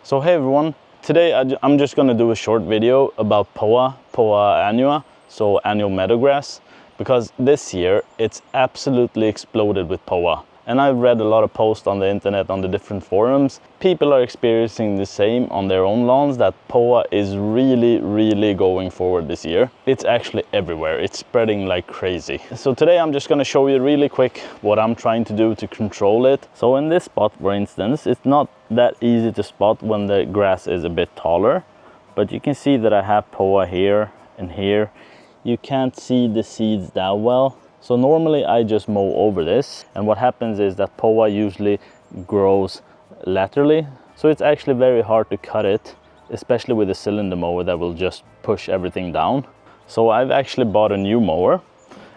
So hey everyone, today I'm just gonna do a short video about Poa Annua, so Annual Meadowgrass, because this year it's absolutely exploded with Poa. And I've read a lot of posts on the internet, on the different forums. People are experiencing the same on their own lawns, that Poa is really going forward this year. It's actually everywhere, it's spreading like crazy. So today I'm just gonna show you really quick what I'm trying to do to control it. So in this spot, for instance, it's not that easy to spot when the grass is a bit taller, but you can see that I have Poa here and here. You can't see the seeds that well. So normally I just mow over this, and what happens is that Poa usually grows laterally, so it's actually very hard to cut it, especially with a cylinder mower that will just push everything down. So I've actually bought a new mower.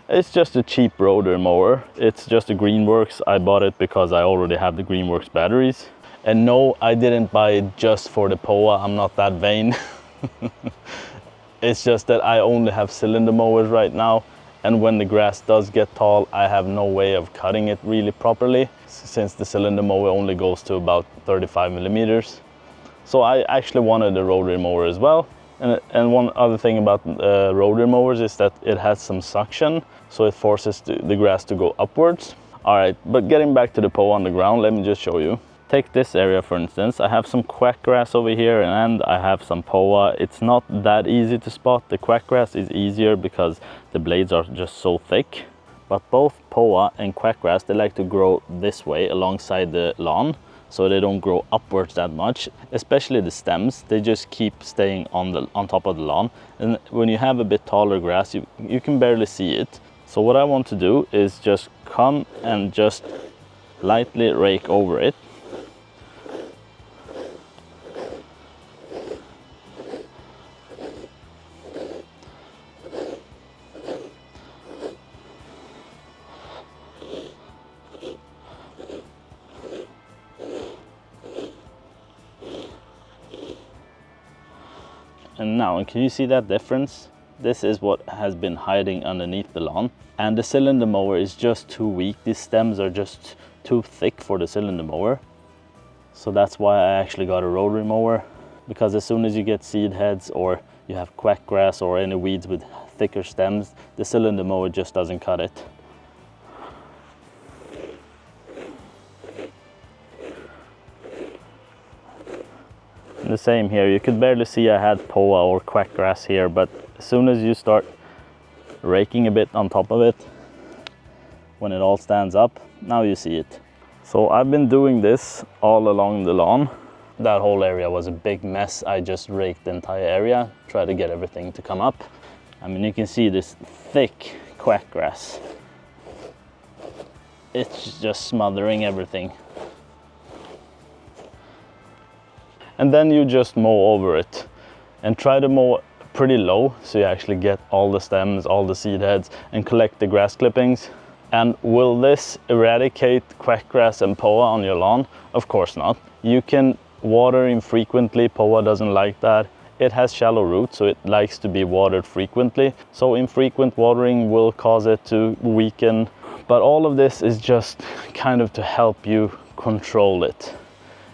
It's just a cheap rotor mower. It's just a Greenworks. I bought it because I already have the Greenworks batteries. And no, I didn't buy it just for the Poa. I'm not that vain. It's just that I only have cylinder mowers right now. And when the grass does get tall, I have no way of cutting it really properly, since the cylinder mower only goes to about 35 millimeters. So I actually wanted a rotary mower as well. And one other thing about rotary mowers is that it has some suction, so it forces the grass to go upwards. All right, but getting back to the Poa on the ground, let me just show you. Take this area for instance. I have some Quackgrass over here and I have some Poa. It's not that easy to spot. The Quackgrass is easier because the blades are just so thick. But both Poa and Quackgrass, they like to grow this way alongside the lawn, so they don't grow upwards that much. Especially the stems, they just keep staying on top of the lawn. And when you have a bit taller grass, you can barely see it. So what I want to do is just come and just lightly rake over it. And now, can you see that difference? This is what has been hiding underneath the lawn. And the cylinder mower is just too weak. These stems are just too thick for the cylinder mower. So that's why I actually got a rotary mower. Because as soon as you get seed heads or you have Quackgrass or any weeds with thicker stems, the cylinder mower just doesn't cut it. The same here, you could barely see I had Poa or Quackgrass here, but as soon as you start raking a bit on top of it, when it all stands up, now you see it. So I've been doing this all along the lawn. That whole area was a big mess. I just raked the entire area, tried to get everything to come up. I mean, you can see this thick Quackgrass. It's just smothering everything. And then you just mow over it and try to mow pretty low, so you actually get all the stems, all the seed heads, and collect the grass clippings. And will this eradicate Quackgrass and Poa on your lawn? Of course not. You can water infrequently. Poa doesn't like that. It has shallow roots, so it likes to be watered frequently. So infrequent watering will cause it to weaken. But all of this is just kind of to help you control it.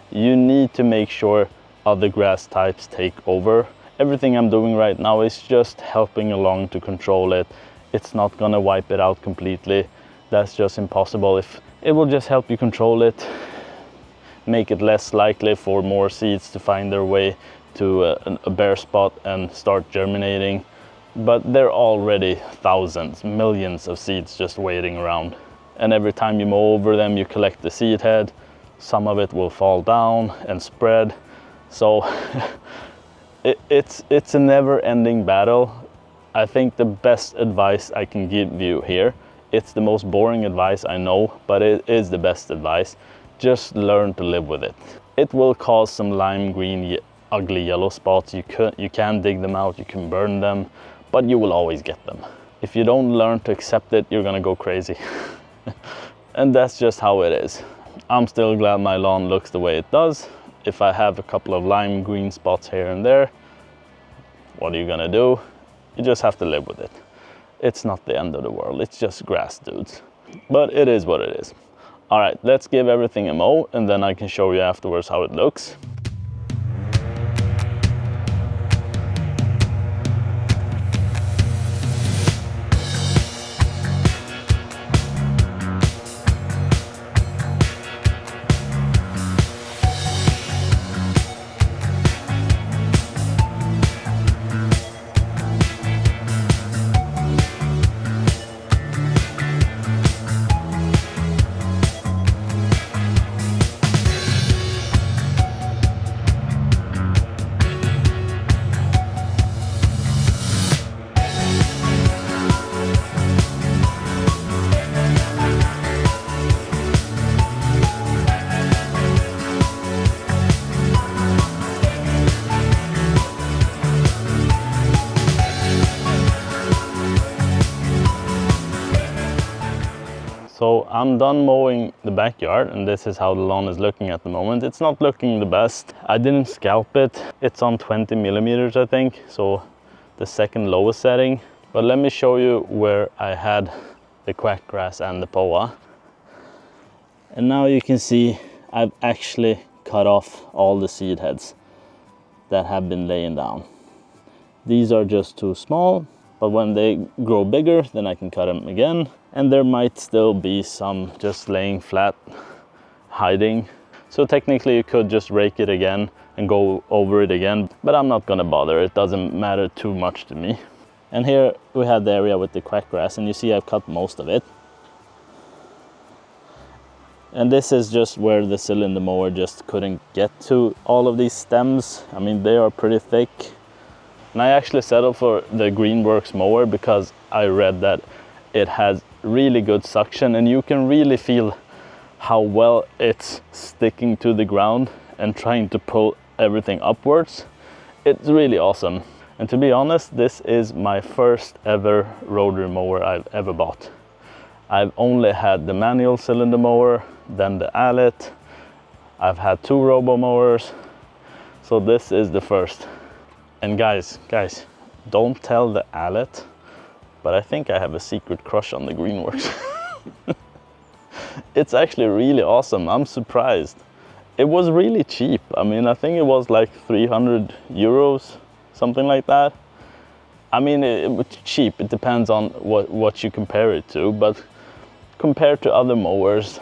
You need to make sure other grass types take over. Everything I'm doing right now is just helping along to control it. It's not gonna wipe it out completely. That's just impossible. If it will just help you control it, make it less likely for more seeds to find their way to a bare spot and start germinating. But there are already thousands, millions of seeds just waiting around. And every time you mow over them, you collect the seed head. Some of it will fall down and spread. So it's a never-ending battle. I think the best advice I can give you here, it's the most boring advice I know, but it is the best advice. Just learn to live with it. It will cause some lime green, ugly yellow spots. You can dig them out, you can burn them, but you will always get them. If you don't learn to accept it, you're gonna go crazy. And that's just how it is. I'm still glad my lawn looks the way it does. If I have a couple of lime green spots here and there, what are you gonna do? You just have to live with it. It's not the end of the world, it's just grass, dudes. But it is what it is. All right, let's give everything a mow and then I can show you afterwards how it looks. So I'm done mowing the backyard, and this is how the lawn is looking at the moment. It's not looking the best. I didn't scalp it. It's on 20 millimeters, I think, so the second lowest setting. But let me show you where I had the quackgrass and the poa. And now you can see I've actually cut off all the seed heads that have been laying down. These are just too small, but when they grow bigger, then I can cut them again. And there might still be some just laying flat, hiding. So technically you could just rake it again and go over it again, but I'm not gonna bother. It doesn't matter too much to me. And here we have the area with the quackgrass, and you see I've cut most of it. And this is just where the cylinder mower just couldn't get to all of these stems. I mean, they are pretty thick. And I actually settled for the Greenworks mower because I read that it has really good suction, and you can really feel how well it's sticking to the ground and trying to pull everything upwards. It's really awesome. And to be honest, this is my first ever rotary mower I've ever bought. I've only had the manual cylinder mower, then the Allet. I've had 2 robo mowers, so this is the first. And guys, don't tell the Allet, but I think I have a secret crush on the Greenworks. It's actually really awesome. I'm surprised. It was really cheap. I mean, I think it was like 300 euros, something like that. I mean, it was cheap. It depends on what you compare it to, but compared to other mowers,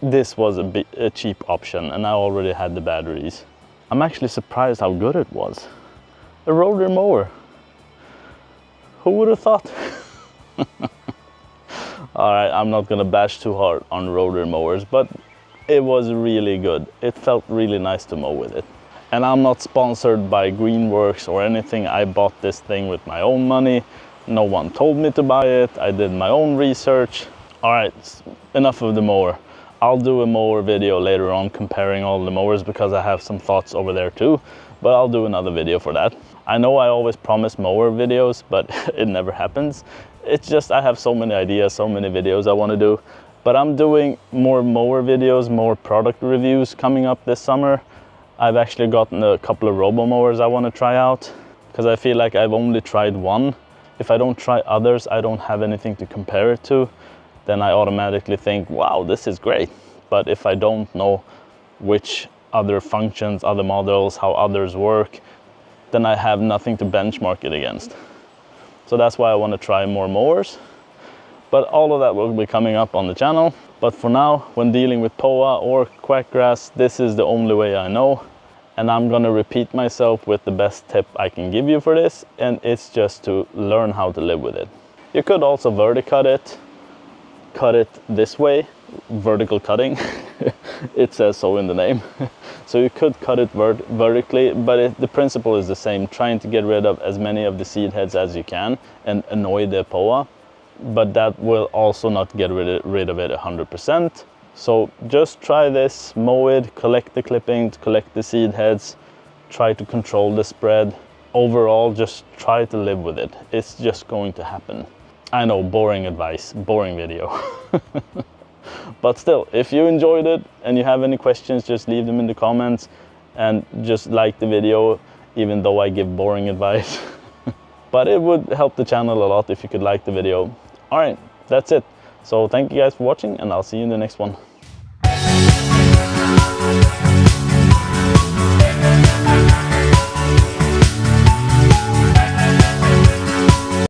this was a cheap option, and I already had the batteries. I'm actually surprised how good it was. A rotary mower. Who would have thought? Alright, I'm not gonna bash too hard on rotary mowers, but it was really good. It felt really nice to mow with it. And I'm not sponsored by Greenworks or anything. I bought this thing with my own money. No one told me to buy it. I did my own research. Alright, enough of the mower. I'll do a mower video later on comparing all the mowers because I have some thoughts over there too, but I'll do another video for that. I know I always promise mower videos, but it never happens. It's just I have so many ideas, so many videos I want to do. But I'm doing more mower videos, more product reviews coming up this summer. I've actually gotten a couple of robo mowers I want to try out because I feel like I've only tried one. If I don't try others, I don't have anything to compare it to. Then I automatically think, wow, this is great. But if I don't know which other functions, other models, how others work, then I have nothing to benchmark it against. So that's why I want to try more mowers. But all of that will be coming up on the channel. But for now, when dealing with Poa or quackgrass, this is the only way I know. And I'm gonna repeat myself with the best tip I can give you for this, and it's just to learn how to live with it. You could also verticut it, cut it this way, vertical cutting. It says so in the name. So you could cut it vertically, but the principle is the same, trying to get rid of as many of the seed heads as you can and annoy the Poa. But that will also not get rid of it 100%. So just try this, mow it, collect the clippings, collect the seed heads, try to control the spread. Overall, just try to live with it. It's just going to happen. I know, boring advice, boring video. But still, if you enjoyed it and you have any questions, just leave them in the comments and just like the video, even though I give boring advice. But it would help the channel a lot if you could like the video. All right, that's it. So thank you guys for watching, and I'll see you in the next one.